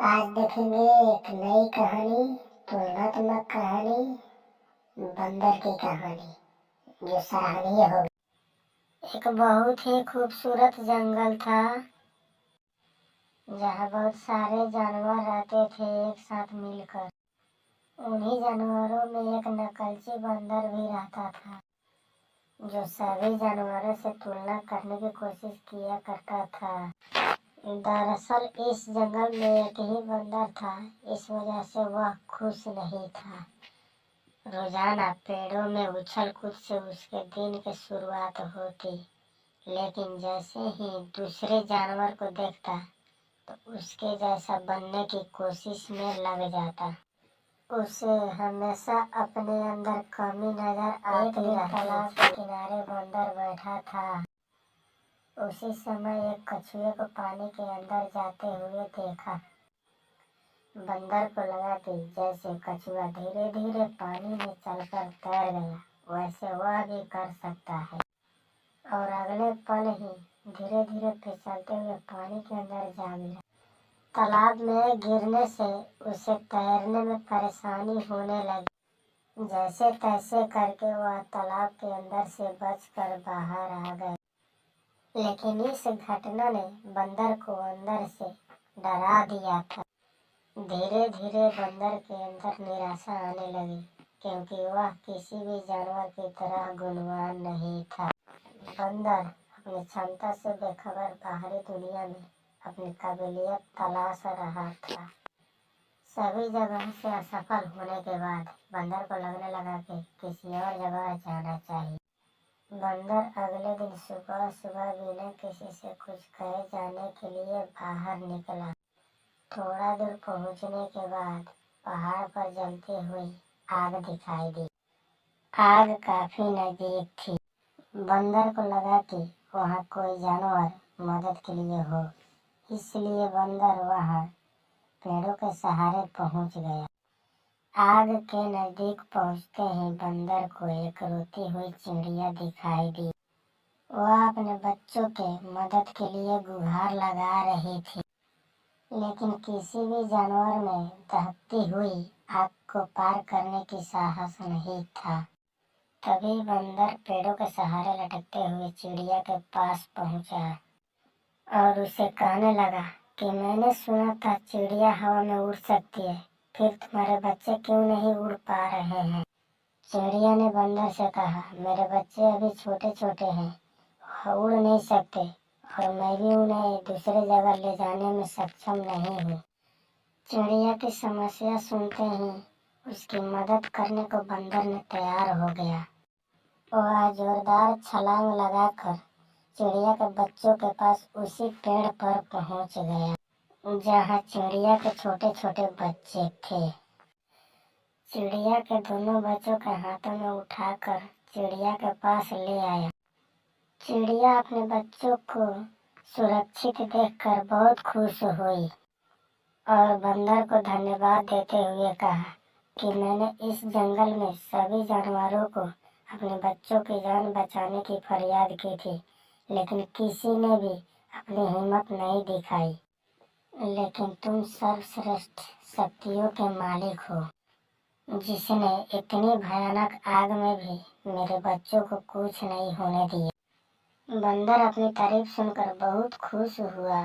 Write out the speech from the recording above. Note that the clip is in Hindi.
आज देखेंगे एक नई कहानी, तुलनात्मक कहानी, बंदर की कहानी जो सराहनीय होगी। एक बहुत ही खूबसूरत जंगल था जहाँ बहुत सारे जानवर रहते थे एक साथ मिलकर। उन्हीं जानवरों में एक नकलची बंदर भी रहता था जो सभी जानवरों से तुलना करने की कोशिश किया करता था। दरअसल इस जंगल में एक ही बंदर था, इस वजह से वह खुश नहीं था। रोजाना पेड़ों में उछल कूद से उसके दिन की शुरुआत होती, लेकिन जैसे ही दूसरे जानवर को देखता तो उसके जैसा बनने की कोशिश में लग जाता। उसे हमेशा अपने अंदर कमी नजर आती रहती। तालाब के किनारे बंदर बैठा था। उसी समय एक कछुए को पानी के अंदर जाते हुए देखा। बंदर को लगा कि जैसे कछुआ धीरे धीरे पानी में चलकर तैर गया, वैसे वह भी कर सकता है। और अगले पल ही धीरे धीरे फिसलते हुए पानी के अंदर जा गिरा। तालाब में गिरने से उसे तैरने में परेशानी होने लगी। जैसे तैसे करके वह तालाब के अंदर से बचकर बाहर आ गए। लेकिन इस घटना ने बंदर को अंदर से डरा दिया था। धीरे धीरे बंदर के अंदर निराशा आने लगी, क्योंकि वह किसी भी जानवर की तरह गुणवान नहीं था। बंदर अपनी क्षमता से बेखबर बाहरी दुनिया में अपनी काबिलियत तलाश रहा था। सभी जगह से असफल होने के बाद बंदर को लगने लगा कि किसी और जगह जाना चाहिए। बंदर अगले दिन सुबह सुबह बिना किसी से कुछ कहे जाने के लिए बाहर निकला। थोड़ा दूर पहुंचने के बाद पहाड़ पर जलती हुई आग दिखाई दी। आग काफी नजदीक थी। बंदर को लगा कि वहां कोई जानवर मदद के लिए हो, इसलिए बंदर वहां पेड़ों के सहारे पहुंच गया। आग के नजदीक पहुंचते ही बंदर को एक रोती हुई चिड़िया दिखाई दी। वह अपने बच्चों के मदद के लिए गुहार लगा रही थी, लेकिन किसी भी जानवर में दहकती हुई आग को पार करने की साहस नहीं था। तभी बंदर पेड़ों के सहारे लटकते हुए चिड़िया के पास पहुंचा और उसे कहने लगा कि मैंने सुना था चिड़िया हवा में उड़ सकती है, फिर तुम्हारे बच्चे क्यों नहीं उड़ पा रहे हैं? चिड़िया ने बंदर से कहा, मेरे बच्चे अभी छोटे छोटे हैं, उड़ नहीं सकते और मैं भी उन्हें दूसरे जगह ले जाने में सक्षम नहीं हूँ। चिड़िया की समस्या सुनते ही उसकी मदद करने को बंदर ने तैयार हो गया। वह जोरदार छलांग लगाकर चिड़िया के बच्चों के पास उसी पेड़ पर पहुंच गया जहां चिड़िया के छोटे छोटे बच्चे थे। चिड़िया के दोनों बच्चों के हाथों में उठाकर चिड़िया के पास ले आया। चिड़िया अपने बच्चों को सुरक्षित देखकर बहुत खुश हुई और बंदर को धन्यवाद देते हुए कहा कि मैंने इस जंगल में सभी जानवरों को अपने बच्चों की जान बचाने की फरियाद की थी, लेकिन किसी ने भी अपनी हिम्मत नहीं दिखाई। लेकिन तुम सर्वश्रेष्ठ शक्तियों के मालिक हो, जिसने इतनी भयानक आग में भी मेरे बच्चों को कुछ नहीं होने दिया। बंदर अपनी तारीफ सुनकर बहुत खुश हुआ।